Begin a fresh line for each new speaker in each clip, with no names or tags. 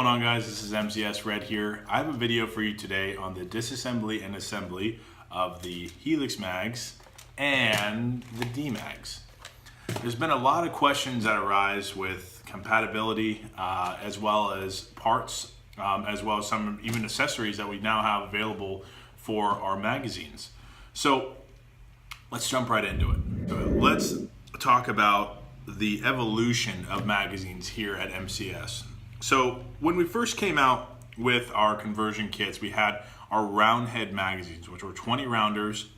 going on, guys? This is MCS Red here. I have a video for you today on the disassembly and assembly of the Helix mags and the DMAGs. There's been a lot of questions that arise with compatibility as well as parts, as well as some even accessories that we now have available for our magazines. So let's jump right into it. Let's talk about the evolution of magazines here at MCS. So when we first came out with our conversion kits, we had our round head magazines, which were 20 rounders.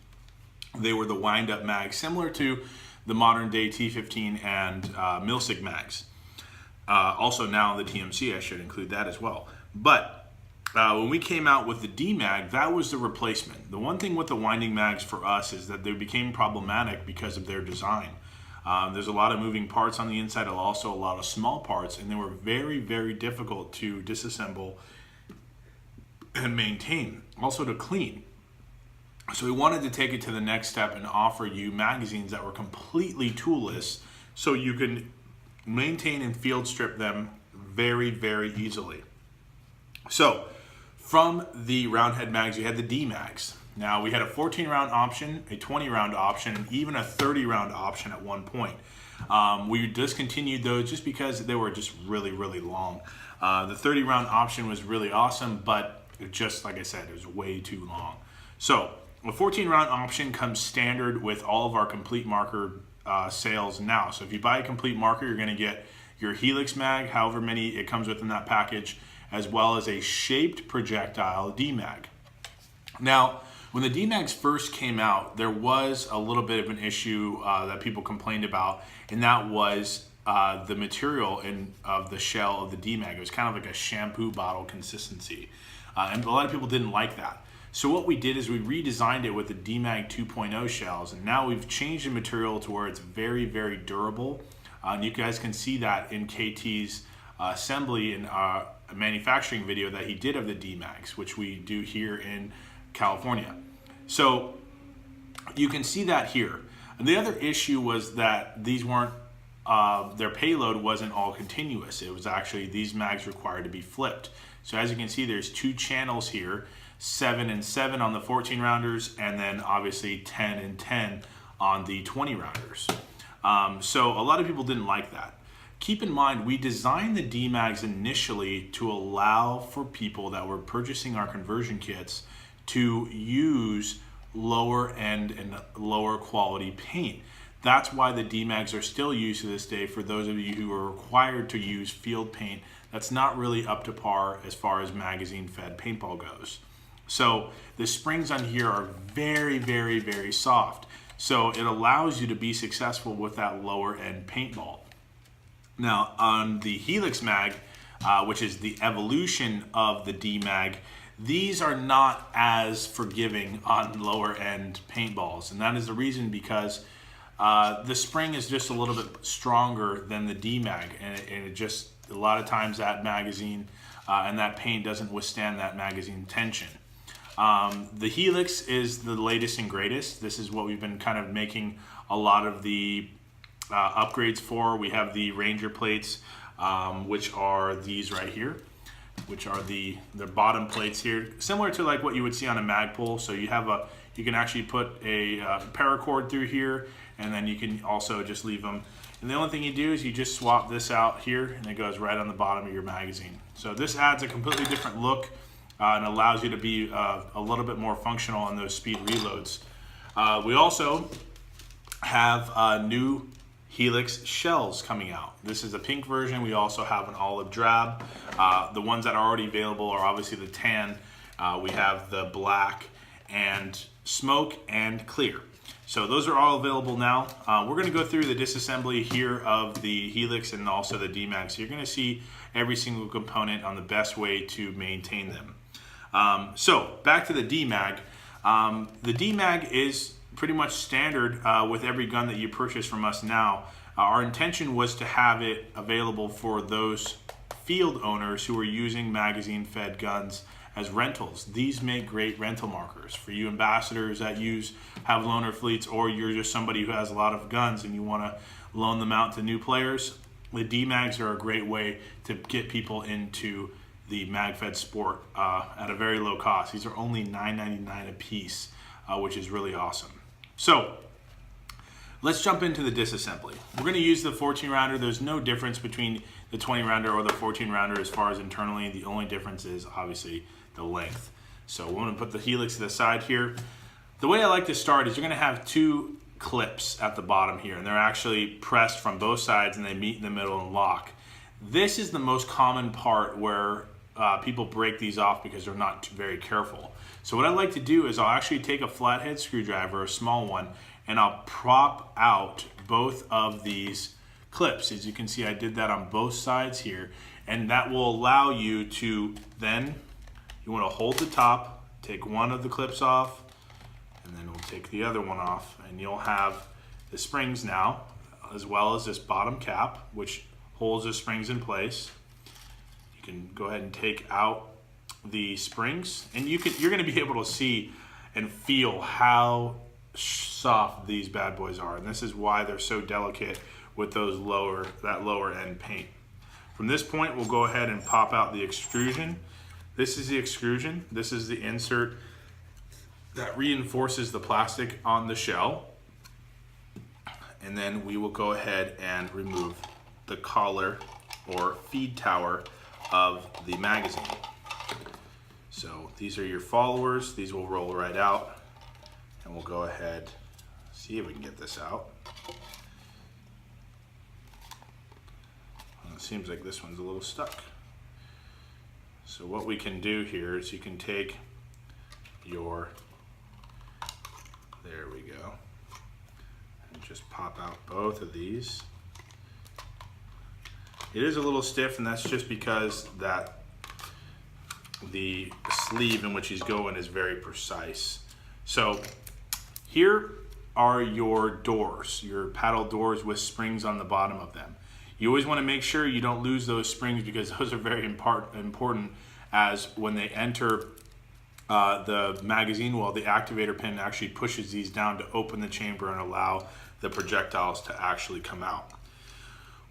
They were the wind up mags, similar to the modern day T15 and Milsig mags. Also now the TMC, I should include that as well. But when we came out with the DMAG, that was the replacement. The one thing with the winding mags for us is that they became problematic because of their design. There's a lot of moving parts on the inside, also a lot of small parts, and they were very, very difficult to disassemble and maintain, also to clean. So we wanted to take it to the next step and offer you magazines that were completely toolless so you can maintain and field strip them very, very easily. So from the round head mags, we had the DMAGs. Now we had a 14 round option, a 20 round option, and even a 30 round option at one point. We discontinued those just because they were just really, really long. The 30 round option was really awesome, but just like I said, it was way too long. So a 14 round option comes standard with all of our complete marker sales now. So if you buy a complete marker, you're gonna get your Helix mag, however many it comes with in that package, as well as a shaped projectile DMAG. Now, when the DMAGs first came out, there was a little bit of an issue that people complained about, and that was the material of the shell of the DMAG. It was kind of like a shampoo bottle consistency, and a lot of people didn't like that. So what we did is we redesigned it with the DMAG 2.0 shells, and now we've changed the material to where it's very, very durable. And you guys can see that in KT's assembly and manufacturing video that he did of the DMAGs, which we do here in California. So you can see that here. And the other issue was that these weren't, their payload wasn't all continuous. It was actually, these mags required to be flipped. So as you can see, there's two channels here, 7 and 7 on the 14 rounders, and then obviously 10 and 10 on the 20 rounders. So a lot of people didn't like that. Keep in mind, we designed the DMAGs initially to allow for people that were purchasing our conversion kits to use lower end and lower quality paint. That's why the DMAGs are still used to this day for those of you who are required to use field paint that's not really up to par as far as magazine fed paintball goes. So the springs on here are very, very, very soft. So it allows you to be successful with that lower end paintball. Now on the Helix mag, which is the evolution of the DMAG, these are not as forgiving on lower end paintballs. And that is the reason because the spring is just a little bit stronger than the DMAG. And it just, a lot of times that magazine and that paint doesn't withstand that magazine tension. The Helix is the latest and greatest. This is what we've been kind of making a lot of the upgrades for. We have the Ranger plates, which are these right here, which are the bottom plates here, similar to like what you would see on a Magpul. So you have you can actually put a paracord through here, and then you can also just leave them. And the only thing you do is you just swap this out here, and it goes right on the bottom of your magazine. So this adds a completely different look and allows you to be a little bit more functional on those speed reloads. We also have new Helix shells coming out. This is a pink version. We also have an olive drab. The ones that are already available are obviously the tan. We have the black and smoke and clear. So those are all available now. We're going to go through the disassembly here of the Helix and also the DMAG. So you're going to see every single component on the best way to maintain them. So back to the DMAG. The DMAG is pretty much standard with every gun that you purchase from us now. Our intention was to have it available for those field owners who are using magazine fed guns as rentals. These make great rental markers for you ambassadors that have loaner fleets, or you're just somebody who has a lot of guns and you want to loan them out to new players. The DMAGs are a great way to get people into the MagFed Sport at a very low cost. These are only $9.99 a piece, which is really awesome. So let's jump into the disassembly. We're going to use the 14 rounder. There's no difference between the 20 rounder or the 14 rounder as far as internally. The only difference is obviously the length. So we're going to put the Helix to the side here. The way I like to start is you're going to have two clips at the bottom here, and they're actually pressed from both sides and they meet in the middle and lock. This is the most common part where people break these off because they're not very careful. So what I like to do is I'll actually take a flathead screwdriver, a small one, and I'll prop out both of these clips. As you can see, I did that on both sides here, and that will allow you to then, you want to hold the top, take one of the clips off, and then we'll take the other one off, and you'll have the springs now, as well as this bottom cap, which holds the springs in place. You can go ahead and take out the springs, and you're going to be able to see and feel how soft these bad boys are, and this is why they're so delicate with those that lower end paint. From this point, we'll go ahead and pop out the extrusion. This is the extrusion. This is the insert that reinforces the plastic on the shell. And then we will go ahead and remove the collar or feed tower of the magazine. So these are your followers. These will roll right out. And we'll go ahead, see if we can get this out. It seems like this one's a little stuck. So what we can do here is you can take your, there we go, and just pop out both of these. It is a little stiff, and that's just because that the sleeve in which he's going is very precise. So here are your doors, your paddle doors with springs on the bottom of them. You always want to make sure you don't lose those springs because those are very important, as when they enter the magazine well, the activator pin actually pushes these down to open the chamber and allow the projectiles to actually come out.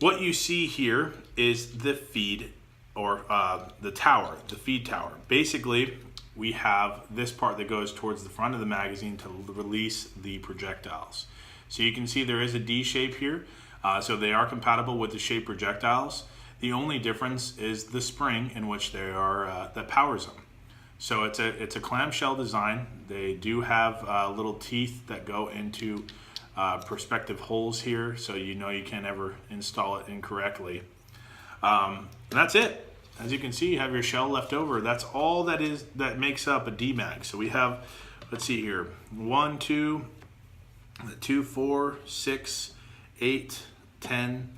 What you see here is the feed or the tower, the feed tower. Basically, we have this part that goes towards the front of the magazine to release the projectiles. So you can see there is a D shape here. So they are compatible with the shape projectiles. The only difference is the spring in which they are that powers them. So it's a clamshell design. They do have little teeth that go into perspective holes here, so you know you can't ever install it incorrectly. And that's it. As you can see, you have your shell left over. That's all that makes up a DMAG. So we have, let's see here, 1, 2, 4, 6, 8, 10,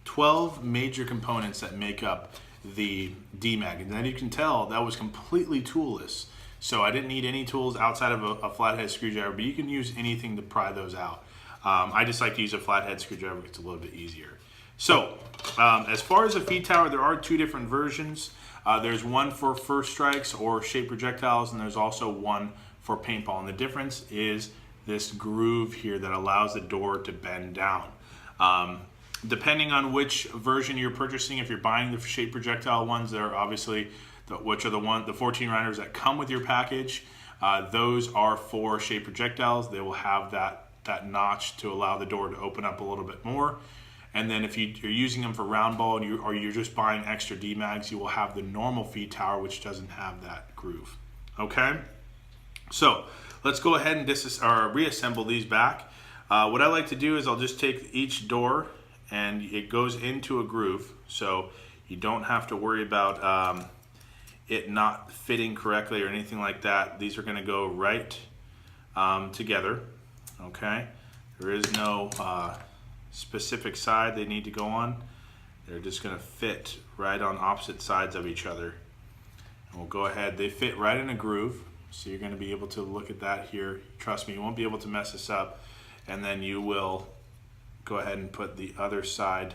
12 major components that make up the DMAG. And then you can tell that was completely toolless. So I didn't need any tools outside of a flathead screwdriver, but you can use anything to pry those out. I just like to use a flathead screwdriver because it's a little bit easier. So as far as the feed tower, there are two different versions. There's one for first strikes or shape projectiles, and there's also one for paintball. And the difference is this groove here that allows the door to bend down. Depending on which version you're purchasing, if you're buying the shape projectile ones, they're obviously the 14 rounders that come with your package. Those are for shape projectiles. They will have that notch to allow the door to open up a little bit more. And then if you're using them for round ball or you're just buying extra DMAGs, you will have the normal feed tower, which doesn't have that groove. Okay, so let's go ahead and reassemble these back. What I like to do is I'll just take each door and it goes into a groove, so you don't have to worry about it not fitting correctly or anything like that. These are going to go right together. Okay, there is no specific side they need to go on. They're just going to fit right on opposite sides of each other. And we'll go ahead, they fit right in a groove, so you're going to be able to look at that here. Trust me, you won't be able to mess this up. And then you will go ahead and put the other side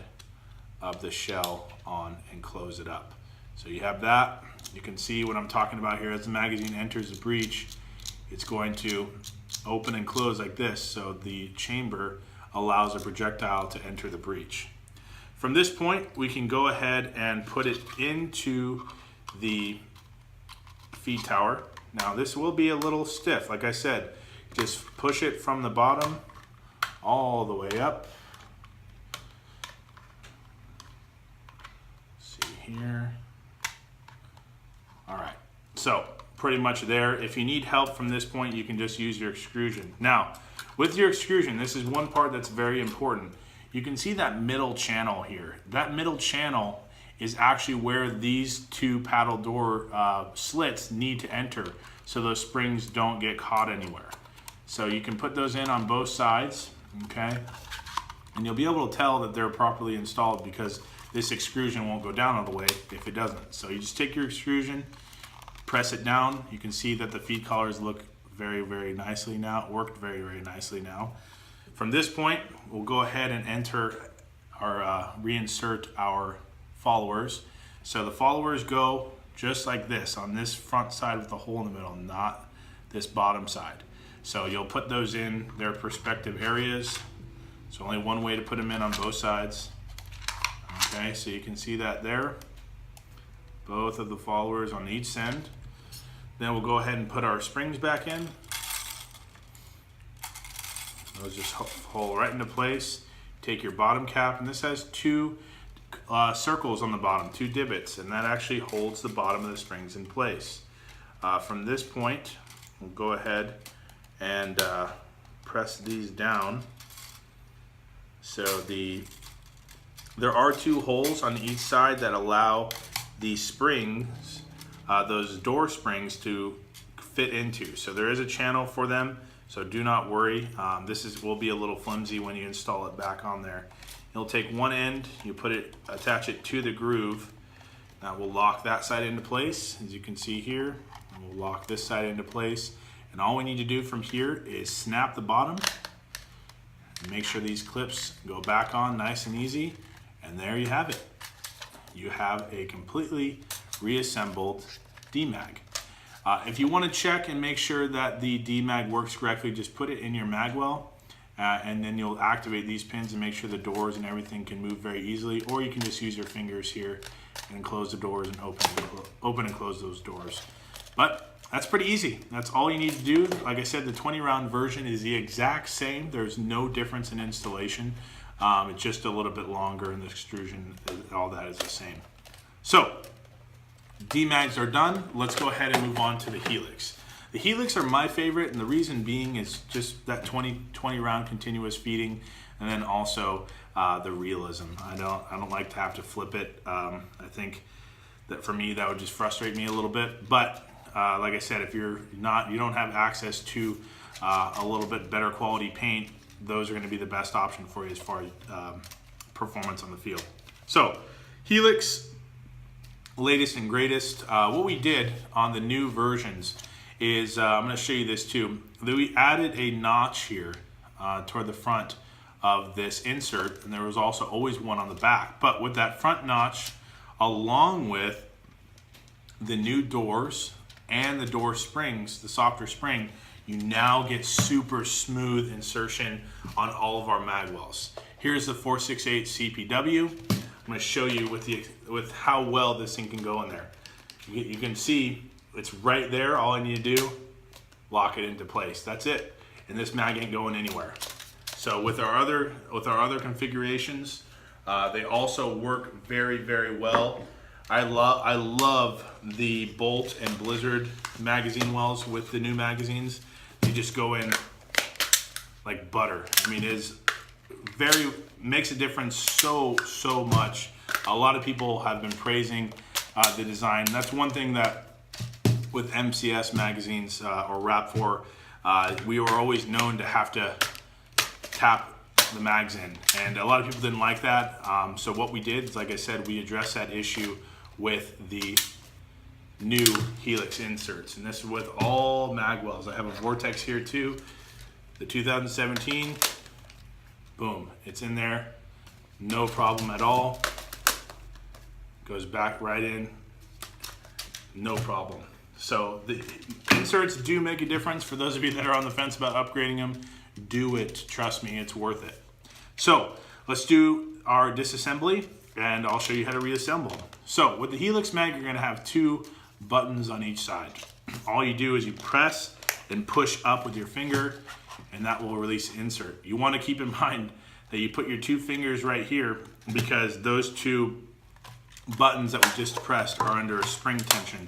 of the shell on and close it up. So you have that. You can see what I'm talking about here. As the magazine enters the breech, it's going to open and close like this, so the chamber allows a projectile to enter the breech. From this point, we can go ahead and put it into the feed tower. Now this will be a little stiff. Like I said, just push it from the bottom all the way up. Let's see here. All right, so pretty much there. If you need help from this point, you can just use your extrusion. Now, with your extrusion, this is one part that's very important. You can see that middle channel here. That middle channel is actually where these two paddle door slits need to enter so those springs don't get caught anywhere. So you can put those in on both sides, okay? And you'll be able to tell that they're properly installed because this extrusion won't go down all the way if it doesn't. So you just take your extrusion, press it down. You can see that the feed collars look very, very nicely now, worked very, very nicely now. From this point, we'll go ahead and enter our, reinsert our followers. So the followers go just like this on this front side with the hole in the middle, not this bottom side. So you'll put those in their respective areas. There's only one way to put them in on both sides. Okay, so you can see that there. Both of the followers on each end. Then we'll go ahead and put our springs back in. Those just hold right into place. Take your bottom cap, and this has two circles on the bottom, two divots, and that actually holds the bottom of the springs in place. From this point, we'll go ahead and press these down. So there are two holes on each side that allow the springs, those door springs, to fit into. So there is a channel for them, so do not worry. This will be a little flimsy when you install it back on there. You'll take one end, you attach it to the groove. That will lock that side into place, as you can see here. And we'll lock this side into place. And all we need to do from here is snap the bottom and make sure these clips go back on nice and easy. And there you have it. You have a completely reassembled DMAG. If you want to check and make sure that the DMAG works correctly, just put it in your magwell, and then you'll activate these pins and make sure the doors and everything can move very easily, or you can just use your fingers here and close the doors and open and close those doors. But that's pretty easy. That's all you need to do. Like I said, the 20-round version is the exact same. There's no difference in installation. It's just a little bit longer, and the extrusion, all that is the same. So, DMAGs are done. Let's go ahead and move on to the Helix. The Helix are my favorite, and the reason being is just that 20 round continuous feeding, and then also the realism. I don't like to have to flip it. I think that for me that would just frustrate me a little bit. But like I said, if you don't have access to a little bit better quality paint, those are going to be the best option for you as far as performance on the field. So Helix, latest and greatest. What we did on the new versions is, I'm going to show you this too, that we added a notch here toward the front of this insert, and there was also always one on the back. But with that front notch, along with the new doors and the door springs, the softer spring, you now get super smooth insertion on all of our magwells. Here's the 468 CPW. I'm going to show you with how well this thing can go in there. You can see it's right there. All I need to do, lock it into place. That's it. And this mag ain't going anywhere. So with our other configurations, they also work very, very well. I love the Bolt and Blizzard magazine wells with the new magazines. They just go in like butter. I mean, makes a difference so much. A lot of people have been praising the design. That's one thing that with MCS magazines or RAP4, we were always known to have to tap the mags in, and a lot of people didn't like that. So what we did is, like I said, we addressed that issue with the new Helix inserts, and this is with all magwells. I have a Vortex here too, the 2017. Boom, it's in there, no problem at all. Goes back right in, no problem. So the inserts do make a difference. For those of you that are on the fence about upgrading them, do it. Trust me, it's worth it. So let's do our disassembly, and I'll show you how to reassemble them. So with the Helix mag, you're gonna have 2 buttons on each side. All you do is you press and push up with your finger, and that will release insert. You wanna keep in mind that you put your 2 fingers right here because those 2 buttons that we just pressed are under a spring tension.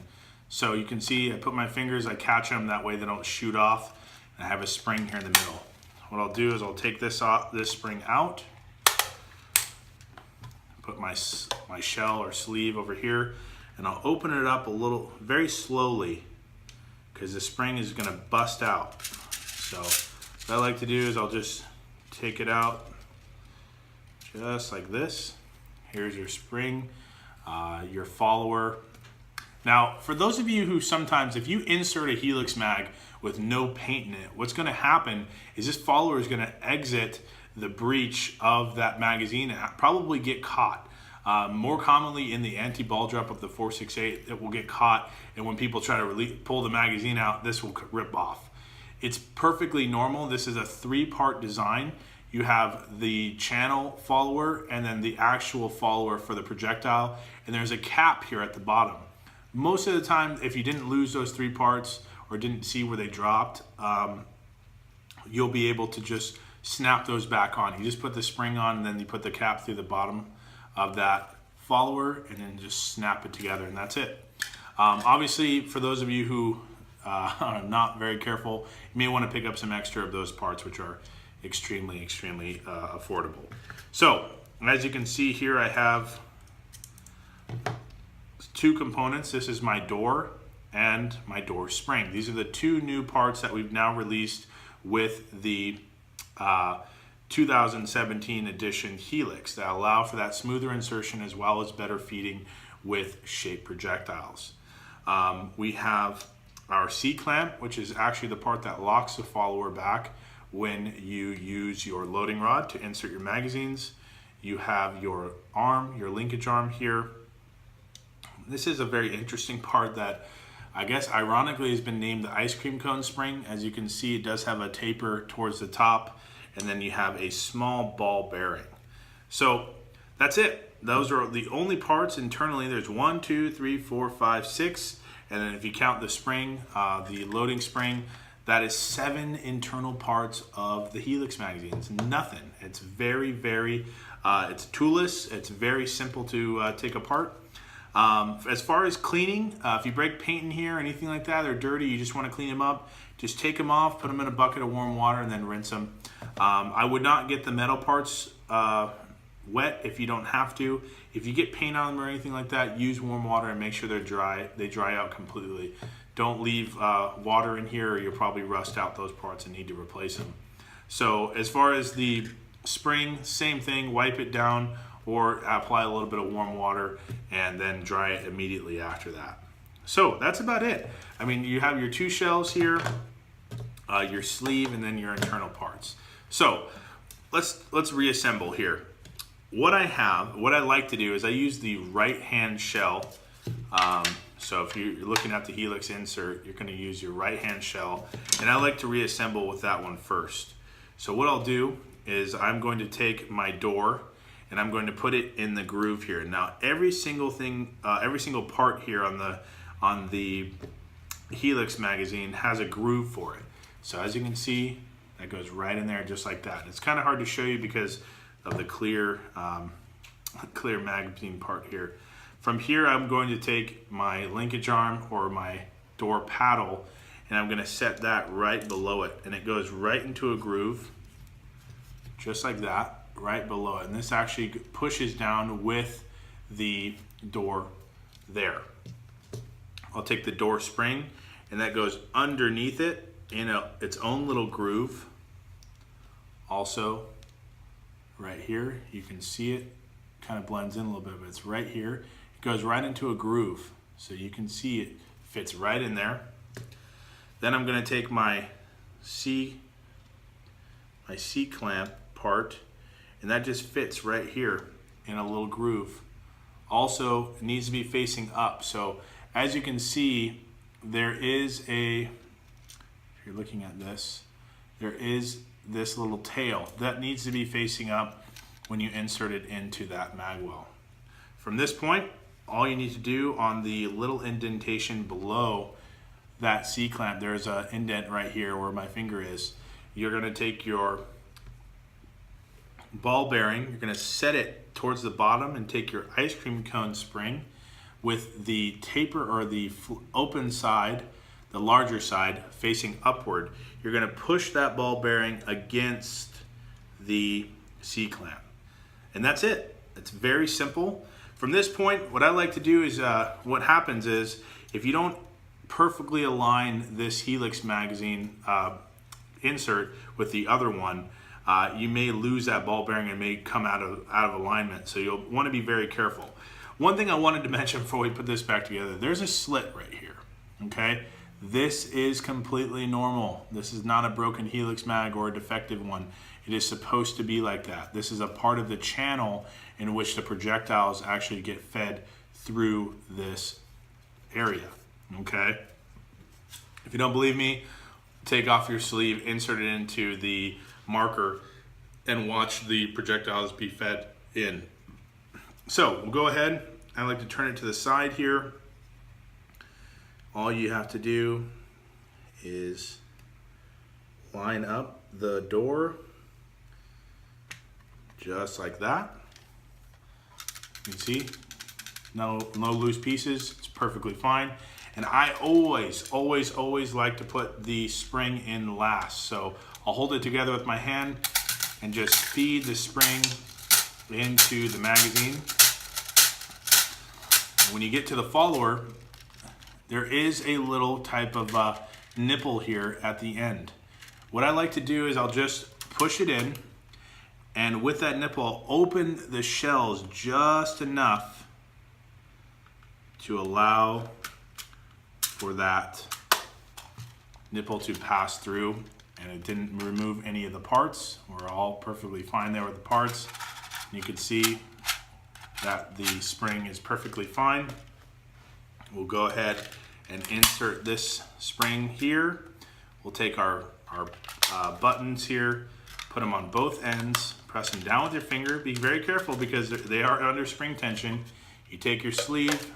So you can see I put my fingers, I catch them, that way they don't shoot off, and I have a spring here in the middle. What I'll do is I'll take this spring out, put my shell or sleeve over here, and I'll open it up a little, very slowly, because the spring is gonna bust out. So what I like to do is I'll just take it out just like this. Here's your spring, your follower. Now, for those of you who sometimes, if you insert a Helix mag with no paint in it, what's gonna happen is this follower is gonna exit the breech of that magazine and probably get caught. More commonly in the anti-ball drop of the 468, it will get caught, and when people try to pull the magazine out, this will rip off. It's perfectly normal. This is a 3-part design. You have the channel follower and then the actual follower for the projectile, and there's a cap here at the bottom. Most of the time, if you didn't lose those 3 parts or didn't see where they dropped, you'll be able to just snap those back on. You just put the spring on, and then you put the cap through the bottom of that follower, and then just snap it together, and that's it. Obviously, for those of you who are not very careful, you may want to pick up some extra of those parts, which are extremely affordable. So, as you can see here, I have 2 components. This is my door and my door spring. These are the 2 new parts that we've now released with the 2017 edition Helix that allow for that smoother insertion as well as better feeding with shape projectiles. We have our C-clamp, which is actually the part that locks the follower back when you use your loading rod to insert your magazines. You have your arm, your linkage arm here. This is a very interesting part that I guess ironically has been named the ice cream cone spring. As you can see, it does have a taper towards the top, and then you have a small ball bearing. So that's it. Those are the only parts internally. There's 1, 2, 3, 4, 5, 6, and then if you count the spring, the loading spring, that is 7 internal parts of the Helix magazines. Nothing. It's very, it's toolless. It's very simple to take apart. As far as cleaning, if you break paint in here or anything like that, they're dirty, you just want to clean them up, just take them off, put them in a bucket of warm water, and then rinse them. I would not get the metal parts wet if you don't have to. If you get paint on them or anything like that, use warm water and make sure they're dry. They dry out completely. Don't leave water in here or you'll probably rust out those parts and need to replace them. So as far as the spring, same thing, wipe it down or apply a little bit of warm water and then dry it immediately after that. So that's about it. I mean, you have your 2 shells here, your sleeve, and then your internal parts. So let's reassemble here. What I like to do is I use the right hand shell. So if you're looking at the Helix insert, you're gonna use your right hand shell, and I like to reassemble with that one first. So what I'll do is I'm going to take my door and I'm going to put it in the groove here. Now every single part here on the Helix magazine has a groove for it. So as you can see, that goes right in there just like that. It's kind of hard to show you because of the clear magazine part here. From here, I'm going to take my linkage arm or my door paddle, and I'm going to set that right below it, and it goes right into a groove, just like that, right below it. And this actually pushes down with the door there. I'll take the door spring, and that goes underneath it in its own little groove. Also, right here, you can see it kind of blends in a little bit, but it's right here. It goes right into a groove, so you can see it fits right in there. Then I'm going to take my C-clamp part, and that just fits right here in a little groove. Also, it needs to be facing up. So as you can see, there is if you're looking at this, there is this little tail that needs to be facing up when you insert it into that mag well. From this point, all you need to do on the little indentation below that C-clamp, there's an indent right here where my finger is. You're gonna take your ball bearing, you're gonna set it towards the bottom and take your ice cream cone spring with the taper or the open side, the larger side, facing upward. You're gonna push that ball bearing against the C-clamp. And that's it. It's very simple. From this point, what I like to do is, what happens is, if you don't perfectly align this Helix magazine insert with the other one, you may lose that ball bearing and may come out of alignment. So you'll want to be very careful. One thing I wanted to mention before we put this back together, there's a slit right here, okay? This is completely normal. This is not a broken Helix mag or a defective one. It is supposed to be like that. This is a part of the channel in which the projectiles actually get fed through this area, okay? If you don't believe me, take off your sleeve, insert it into the marker, and watch the projectiles be fed in. So we'll go ahead. I like to turn it to the side here. All you have to do is line up the door just like that. You can see no loose pieces. It's perfectly fine. And I always like to put the spring in last. So I'll hold it together with my hand and just feed the spring into the magazine. When you get to the follower, there is a little type of nipple here at the end. What I like to do is I'll just push it in, and with that nipple, I'll open the shells just enough to allow for that nipple to pass through, and it didn't remove any of the parts. We're all perfectly fine there with the parts. You can see that the spring is perfectly fine. We'll go ahead and insert this spring here. We'll take our buttons here, put them on both ends, press them down with your finger. Be very careful because they are under spring tension. You take your sleeve,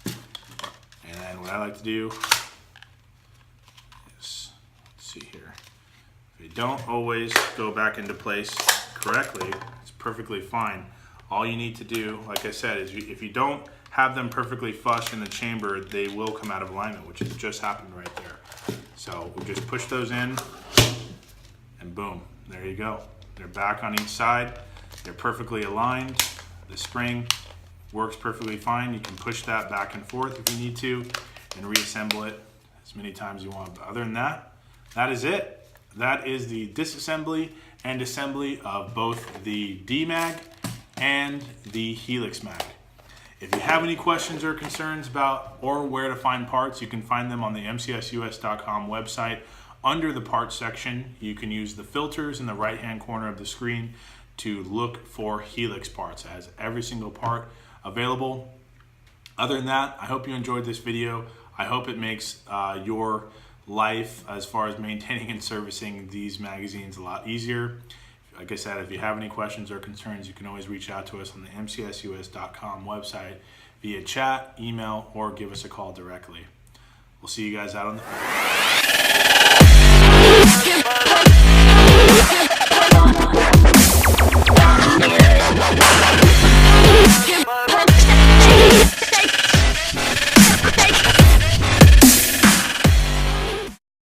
and then what I like to do is, let's see here. If you don't always go back into place correctly, it's perfectly fine. All you need to do, like I said, is if you don't have them perfectly flush in the chamber, they will come out of alignment, which has just happened right there. So we'll just push those in, and boom, there you go. They're back on each side. They're perfectly aligned. The spring works perfectly fine. You can push that back and forth if you need to and reassemble it as many times as you want. But other than that, that is it. That is the disassembly and assembly of both the DMAG and the Helix mag. If you have any questions or concerns about or where to find parts, you can find them on the mcsus.com website. Under the parts section, you can use the filters in the right-hand corner of the screen to look for Helix parts. It has every single part available. Other than that, I hope you enjoyed this video. I hope it makes your life as far as maintaining and servicing these magazines a lot easier. Like I said, if you have any questions or concerns, you can always reach out to us on the mcsus.com website via chat, email, or give us a call directly. We'll see you guys out on the